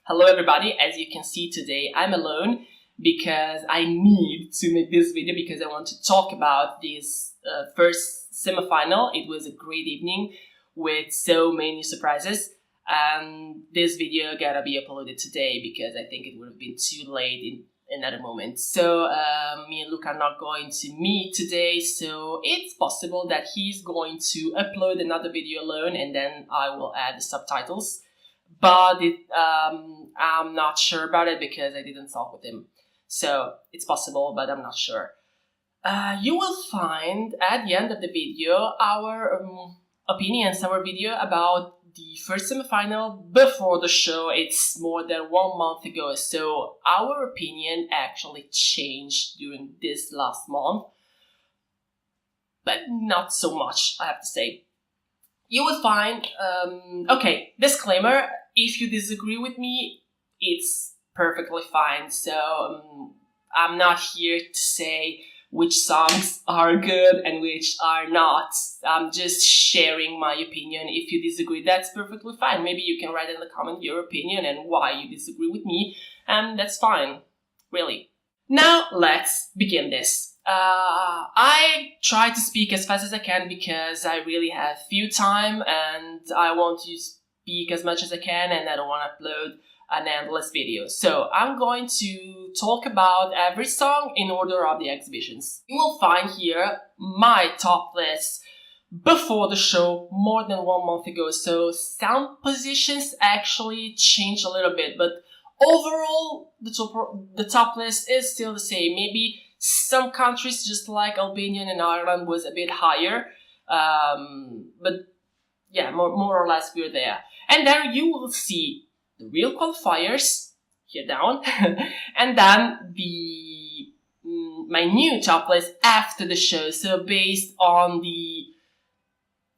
Hello everybody, as you can see today I'm alone because I need to make this video because I want to talk about this first semifinal. It was a great evening with so many surprises, and this video gotta be uploaded today because I think it would have been too late in another moment. So me and Luke are not going to meet today, so it's possible that he's going to upload another video alone and then I will add the subtitles. But I'm not sure about it because I didn't talk with him. So it's possible, but I'm not sure. You will find at the end of the video our opinions, our video about the first semifinal before the show. It's more than 1 month ago, so our opinion actually changed during this last month. But not so much, I have to say. You will find, okay, disclaimer, if you disagree with me, it's perfectly fine. So I'm not here to say which songs are good and which are not. I'm just sharing my opinion. If you disagree, that's perfectly fine. Maybe you can write in the comment your opinion and why you disagree with me, and that's fine, really. Now, let's begin this. I try to speak as fast as I can because I really have few time and I want to speak as much as I can and I don't want to upload an endless video. So I'm going to talk about every song in order of the exhibitions. You will find here my top list before the show more than 1 month ago. So sound positions actually changed a little bit, but overall the top list is still the same. Maybe some countries, just like Albania and Ireland, was a bit higher. But yeah, more or less we're there. And there you will see the real qualifiers, here down, and then my new top list after the show, so based on the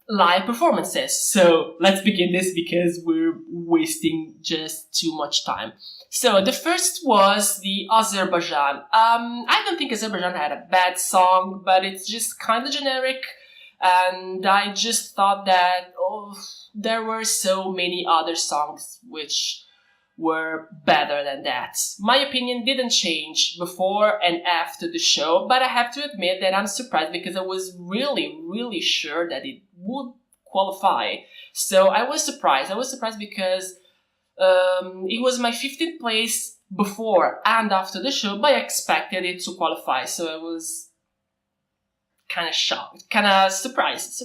live performances. So let's begin this because we're wasting just too much time. So the first was the Azerbaijan. I don't think Azerbaijan had a bad song, but it's just kind of generic. And I just thought that there were so many other songs which were better than that. My opinion didn't change before and after the show, but I have to admit that I'm surprised because I was really sure that it would qualify. So I was surprised. I was surprised because it was my 15th place before and after the show, but I expected it to qualify. So I was kind of shocked, kind of surprised.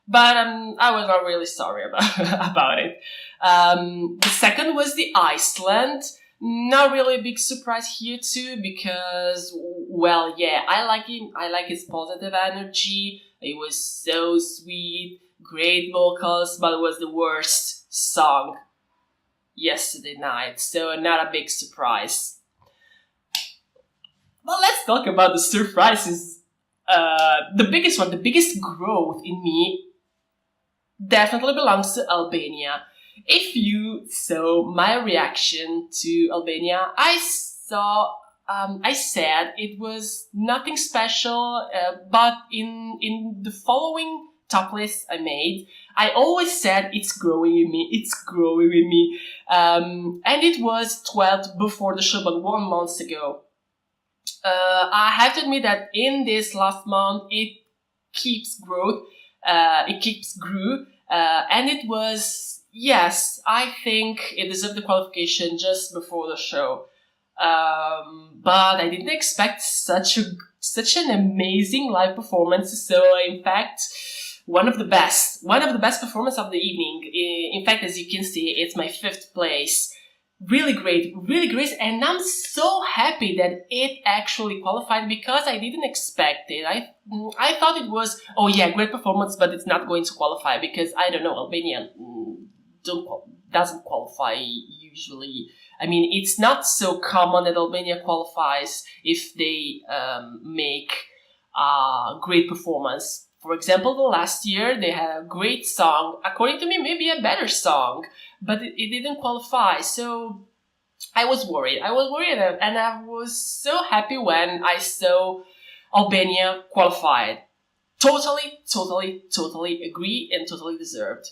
But I was not really sorry about it. The second was the Iceland. Not really a big surprise here too, because, well, yeah, I like him. I like his positive energy. It was so sweet, great vocals, but it was the worst song yesterday night, so not a big surprise. Well, let's talk about the surprises. The biggest one, the biggest growth in me definitely belongs to Albania. If you saw my reaction to Albania, I said it was nothing special, but in the following top list I made, I always said it's growing in me, and it was 12th before the show, but 1 month ago. I have to admit that in this last month, it keeps grew, and it was, yes, I think it deserved the qualification just before the show. But I didn't expect such an amazing live performance. So in fact, one of the best performance of the evening. In fact, as you can see, it's my 5th place. Really great, and I'm so happy that it actually qualified because I didn't expect it. I thought it was, oh yeah, great performance, but it's not going to qualify because, I don't know, Albania doesn't qualify usually. I mean, it's not so common that Albania qualifies if they make a great performance. For example, the last year they had a great song, according to me, maybe a better song, but it didn't qualify. So I was worried, and I was so happy when I saw Albania qualified. Totally agree and totally deserved.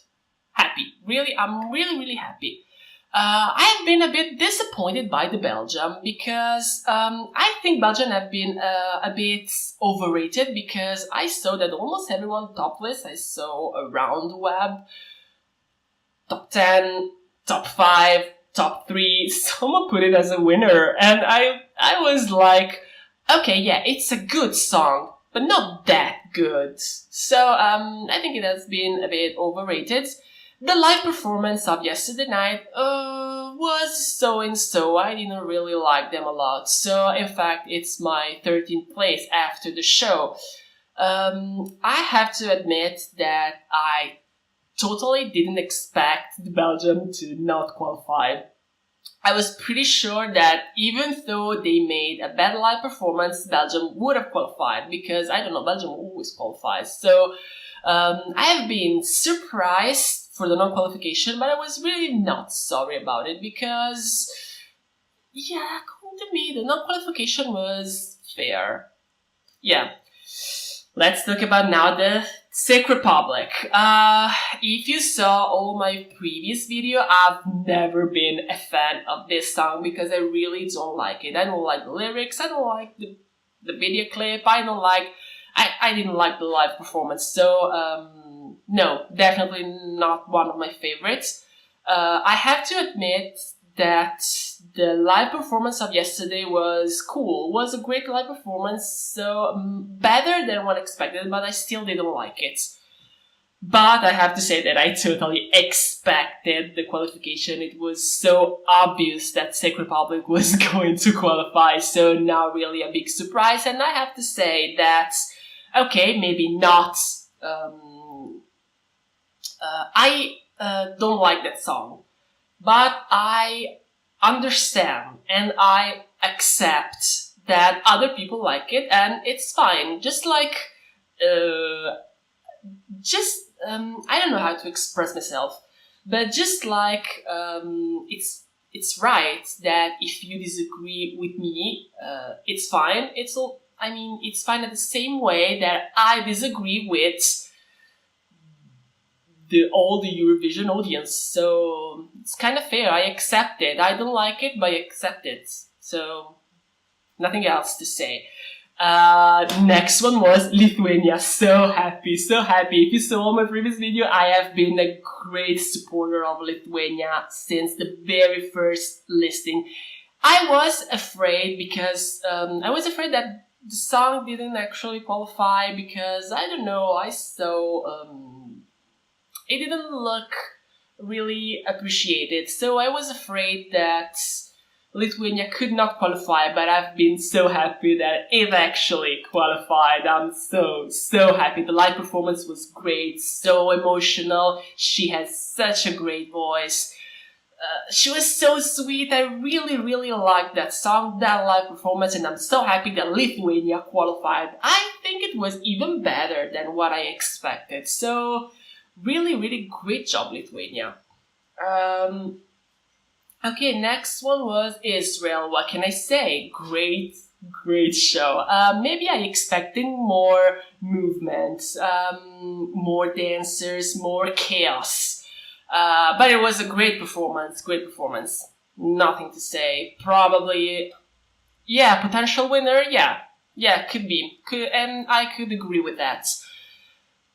Happy. Really, I'm really happy. I've been a bit disappointed by the Belgium because I think Belgium have been a bit overrated because I saw that almost everyone top list I saw around the web, top 10, top 5, top 3, someone put it as a winner and I was like, okay, yeah, it's a good song, but not that good. So I think it has been a bit overrated. The live performance of yesterday night was so and so. I didn't really like them a lot. So, in fact, it's my 13th place after the show. I have to admit that I totally didn't expect the Belgium to not qualify. I was pretty sure that even though they made a bad live performance, Belgium would have qualified because, I don't know, Belgium always qualifies. So, I have been surprised for the non-qualification, but I was really not sorry about it because, yeah, according to me, the non-qualification was fair. Yeah. Let's talk about now the Czech Republic. If you saw all my previous video, I've never been a fan of this song because I really don't like it. I don't like the lyrics, I don't like the video clip, I didn't like the live performance, so no, definitely not one of my favorites. I have to admit that the live performance of yesterday was cool, was a great live performance, so better than what I expected, but I still didn't like it. But I have to say that I totally expected the qualification. It was so obvious that Czech Republic was going to qualify, so not really a big surprise. And I have to say that, okay, maybe not. I don't like that song, but I understand and I accept that other people like it, and it's fine. Just like, I don't know how to express myself, but just like, it's right that if you disagree with me, it's fine. It's fine in the same way that I disagree with all the Eurovision audience. So it's kind of fair. I accept it. I don't like it, but I accept it. So nothing else to say. Next one was Lithuania. So happy, so happy. If you saw my previous video, I have been a great supporter of Lithuania since the very first listing. I was afraid because I was afraid that the song didn't actually qualify because, I don't know, I saw it didn't look really appreciated. So I was afraid that Lithuania could not qualify, but I've been so happy that it actually qualified. I'm so happy. The live performance was great, so emotional. She has such a great voice. She was so sweet. I really liked that song, that live performance, and I'm so happy that Lithuania qualified. I think it was even better than what I expected. So really great job, Lithuania. Okay, next one was Israel. What can I say? Great show. Maybe I expected more movement, more dancers, more chaos. But it was a great performance. Nothing to say. Probably, yeah, potential winner. Yeah, could be. And I could agree with that.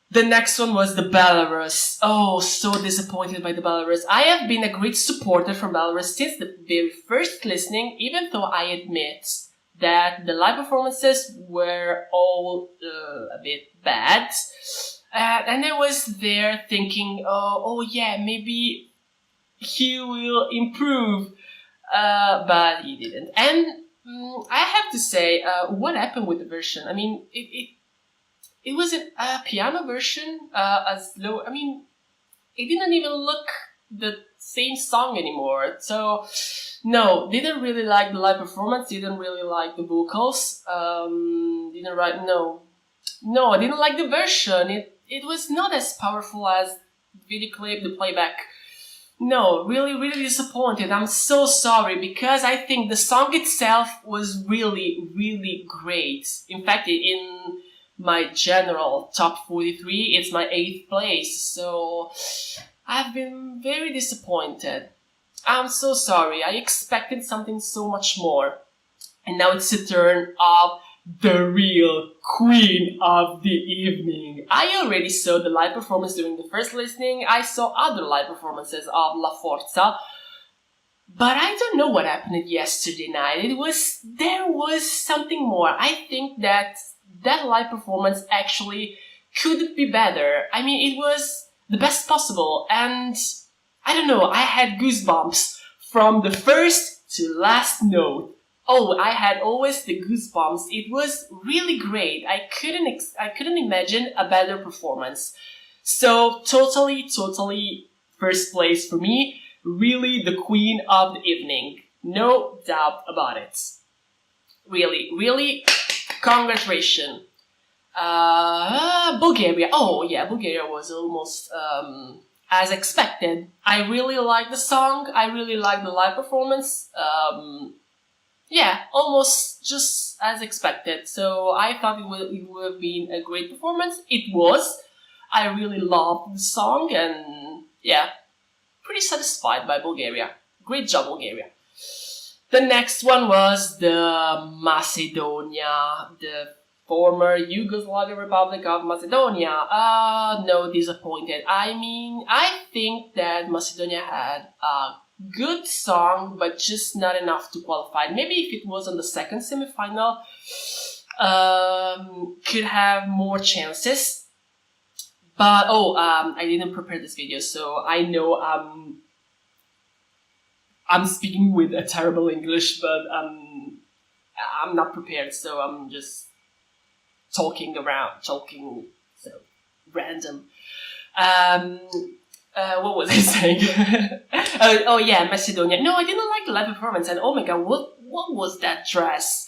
The next one was the Belarus. Oh, so disappointed by the Belarus. I have been a great supporter for Belarus since the very first listening, even though I admit that the live performances were all a bit bad. And I was there thinking, oh yeah, maybe he will improve. But he didn't. And I have to say, what happened with the version? I mean, it was a piano version, as low. I mean, it didn't even look the same song anymore. So, no, didn't really like the live performance. Didn't really like the vocals. No, I didn't like the version. It was not as powerful as the video clip, the playback. No, really disappointed. I'm so sorry because I think the song itself was really great. In fact, in my general top 43, it's my 8th place, so I've been very disappointed. I'm so sorry. I expected something so much more. And now it's the turn of the real queen of the evening. I already saw the live performance during the first listening. I saw other live performances of La Forza. But I don't know what happened yesterday night. There was something more. I think that live performance actually couldn't be better. I mean, it was the best possible. And I don't know, I had goosebumps from the first to last note. Oh, I had always the goosebumps. It was really great. I couldn't imagine a better performance. So totally first place for me. Really the queen of the evening. No doubt about it. Really, congratulations. Bulgaria. Oh yeah, Bulgaria was almost as expected. I really liked the song. I really liked the live performance. Yeah, almost just as expected. So I thought it would have been a great performance. It was. I really loved the song and yeah, pretty satisfied by Bulgaria. Great job, Bulgaria. The next one was the Macedonia, the former Yugoslavian Republic of Macedonia. No, disappointed. I mean, I think that Macedonia had a good song, but just not enough to qualify. Maybe if it was on the second semifinal, could have more chances. But, I didn't prepare this video, so I know I'm speaking with a terrible English, but I'm not prepared, so I'm just talking, so random. What was I saying? oh yeah, Macedonia. No, I didn't like the live performance, and oh my god, what was that dress?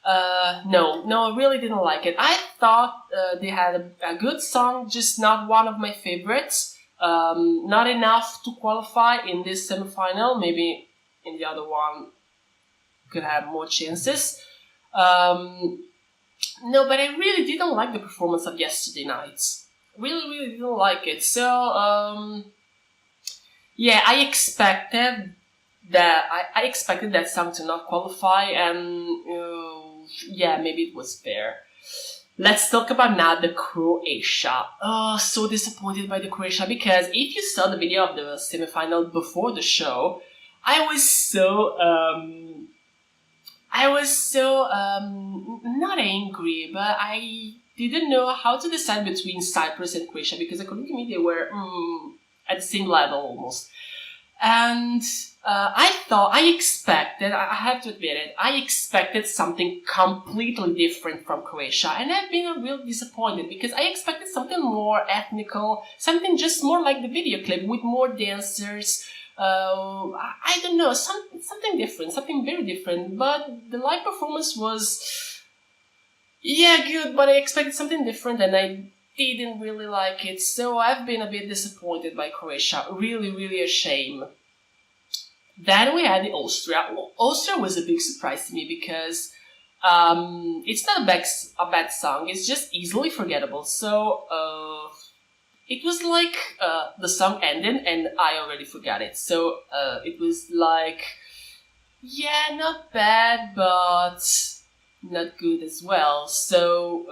No, I really didn't like it. I thought they had a good song, just not one of my favorites. Not enough to qualify in this semifinal. Maybe in the other one could have more chances. No, but I really didn't like the performance of yesterday night. Really didn't like it. So, yeah, I expected that song to not qualify, and yeah, maybe it was fair. Let's talk about now the Croatia. Oh, so disappointed by the Croatia, because if you saw the video of the semifinal before the show, I was so not angry, but I didn't know how to decide between Cyprus and Croatia, because according to me they were at the same level almost. And I have to admit it, I expected something completely different from Croatia, and I've been real disappointed, because I expected something more ethnical, something just more like the video clip, with more dancers. I don't know, something different, something very different, but the live performance was, yeah, good, but I expected something different, and I didn't really like it, so I've been a bit disappointed by Croatia. Really a shame. Then we had the Austria. Well, Austria was a big surprise to me, because it's not a bad song, it's just easily forgettable. So it was like the song ended and I already forgot it. So it was like, yeah, not bad, but not good as well. So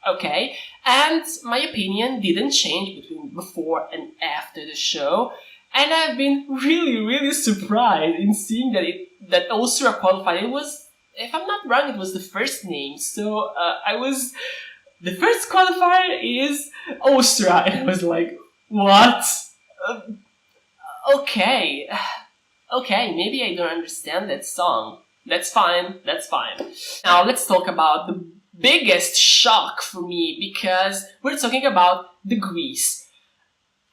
okay, and my opinion didn't change between before and after the show, and I've been really surprised in seeing that Austria qualified. It was, if I'm not wrong, it was the first name, so the first qualifier is Austria, and I was like, what? Okay, maybe I don't understand that song. That's fine. Now let's talk about the biggest shock for me, because we're talking about the Greece.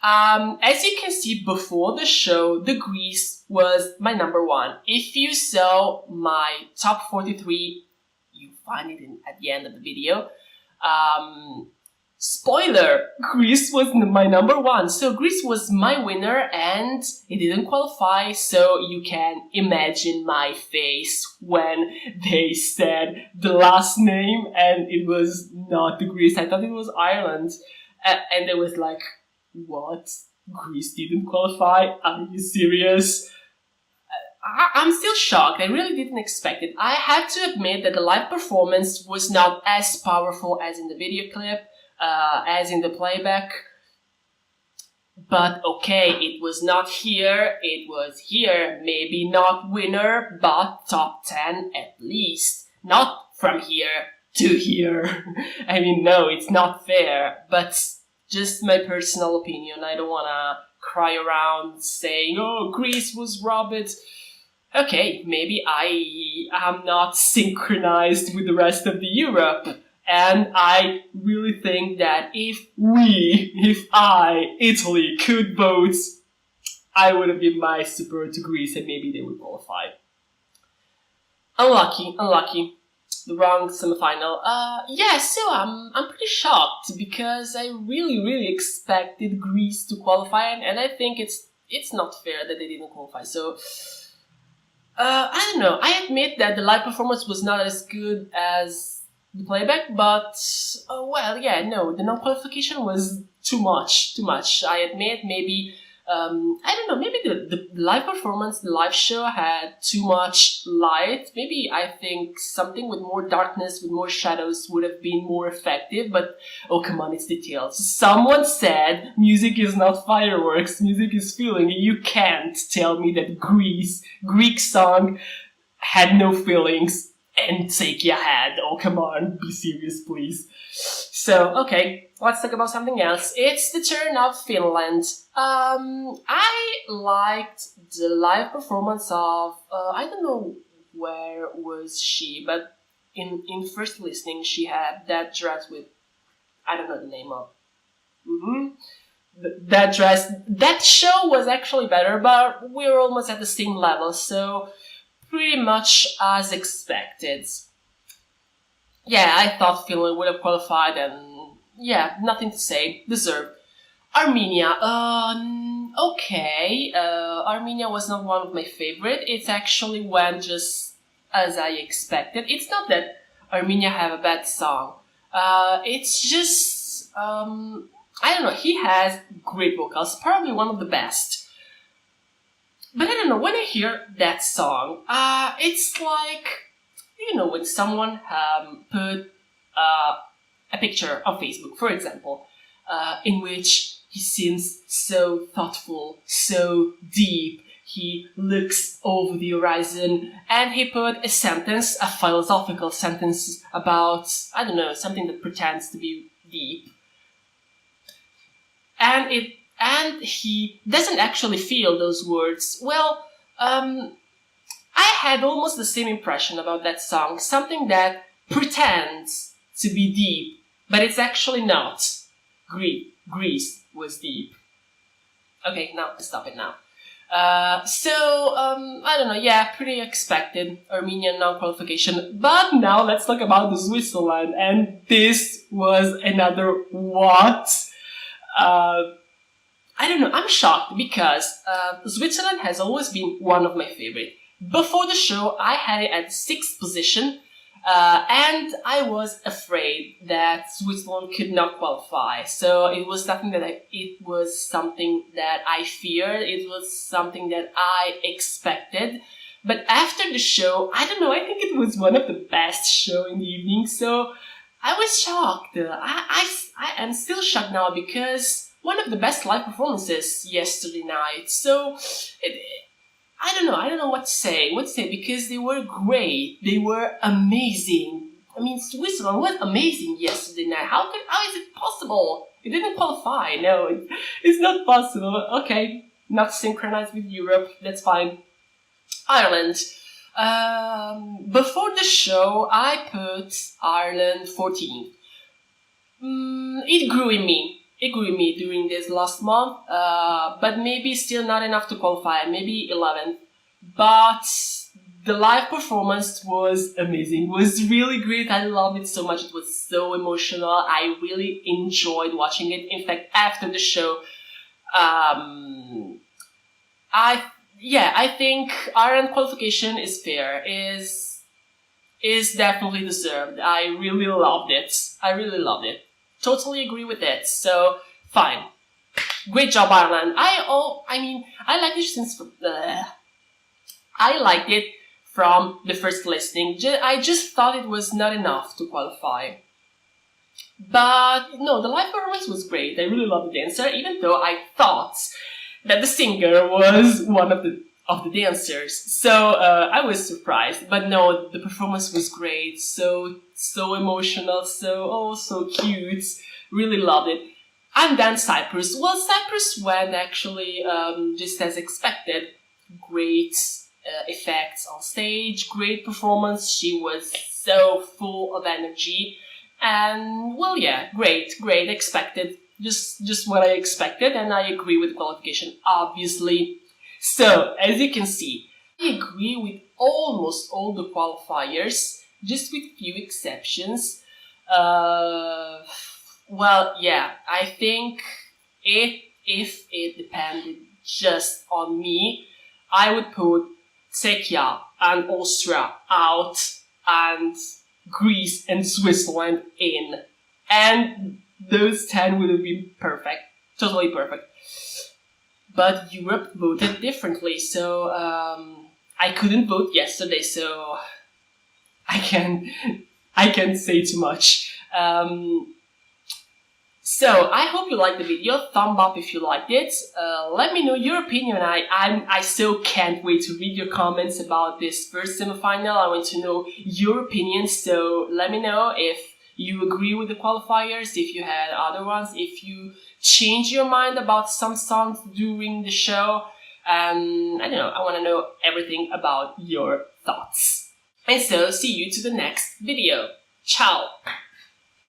As you can see before the show, the Greece was my number one. If you saw my top 43, you find it at the end of the video. Spoiler, Greece was my number one. So Greece was my winner, and it didn't qualify, so you can imagine my face when they said the last name and it was not the Greece. I thought it was Ireland. And they was like, what? Greece didn't qualify? Are you serious? I'm still shocked. I really didn't expect it. I have to admit that the live performance was not as powerful as in the video clip, as in the playback. But okay, it was not here, it was here. Maybe not winner, but top 10 at least. Not from here to here. I mean, no, it's not fair, but just my personal opinion. I don't wanna cry around saying, oh, Greece was robbed. Okay, maybe I am not synchronized with the rest of the Europe. And I really think that if I, Italy, could vote, I would have given my support to Greece and maybe they would qualify. Unlucky. The wrong semifinal. So I'm pretty shocked because I really expected Greece to qualify and I think it's not fair that they didn't qualify. So, I don't know. I admit that the live performance was not as good as the playback, but the non-qualification was too much. I admit, maybe I don't know, maybe the live performance, the live show had too much light. Maybe I think something with more darkness, with more shadows would have been more effective, but oh come on, it's details. Someone said music is not fireworks, music is feeling. You can't tell me that Greek song had no feelings. And Tsekya had. Oh, come on, be serious, please. So, okay, let's talk about something else. It's the turn of Finland. I liked the live performance of, I don't know where was she, but in first listening, she had that dress with, I don't know the name of. That dress, that show was actually better, but we were almost at the same level, so pretty much as expected. Yeah, I thought Finland would have qualified and yeah, nothing to say. Deserved. Armenia, okay. Armenia was not one of my favorite. It actually went just as I expected. It's not that Armenia have a bad song. It's just, I don't know, he has great vocals, probably one of the best. But I don't know, when I hear that song, it's like, you know, when someone put a picture on Facebook, for example, in which he seems so thoughtful, so deep, he looks over the horizon, and he put a sentence, a philosophical sentence about, I don't know, something that pretends to be deep. And he doesn't actually feel those words. Well, I had almost the same impression about that song. Something that pretends to be deep, but it's actually not. Greece was deep. Okay, now stop it now. I don't know, yeah, pretty expected Armenian non-qualification. But now let's talk about the Switzerland, and this was another what? I don't know, I'm shocked because Switzerland has always been one of my favorite. Before the show, I had it at 6th position, and I was afraid that Switzerland could not qualify. So it was something that I feared, it was something that I expected. But after the show, I don't know, I think it was one of the best show in the evening, so I was shocked. I am still shocked now because one of the best live performances yesterday night. So, I don't know what to say, because they were great, they were amazing. I mean, Switzerland was amazing yesterday night. How is it possible? It didn't qualify, no, it's not possible. Okay, not synchronized with Europe, that's fine. Ireland. Before the show, I put Ireland 14th. It grew in me during this last month, but maybe still not enough to qualify, maybe 11th. But the live performance was amazing, was really great. I loved it so much, it was so emotional. I really enjoyed watching it. In fact, after the show, I think Ireland qualification is fair, is definitely deserved. I really loved it. Totally agree with it. So, fine. Great job, Ireland. I like it since I liked it from the first listening. I just thought it was not enough to qualify. But no, the live performance was great. I really loved the dancer, even though I thought that the singer was one of the dancers. So I was surprised. But no, the performance was great. So emotional. So cute. Really loved it. And then Cyprus. Well, Cyprus went actually just as expected. Great effects on stage, great performance. She was so full of energy. And, well, yeah, great, expected. Just what I expected, and I agree with the qualification, obviously. So, as you can see, I agree with almost all the qualifiers, just with few exceptions. Well, yeah, I think if it depended just on me, I would put Czechia and Austria out and Greece and Switzerland in. And those 10 would have been perfect. Totally perfect. But Europe voted differently, so I couldn't vote yesterday, so I can't say too much. So I hope you liked the video. Thumb up if you liked it. Let me know your opinion. I still can't wait to read your comments about this first semifinal. I want to know your opinion. So let me know if you agree with the qualifiers, if you had other ones, if you change your mind about some songs during the show. I don't know. I want to know everything about your thoughts. And so see you to the next video. Ciao.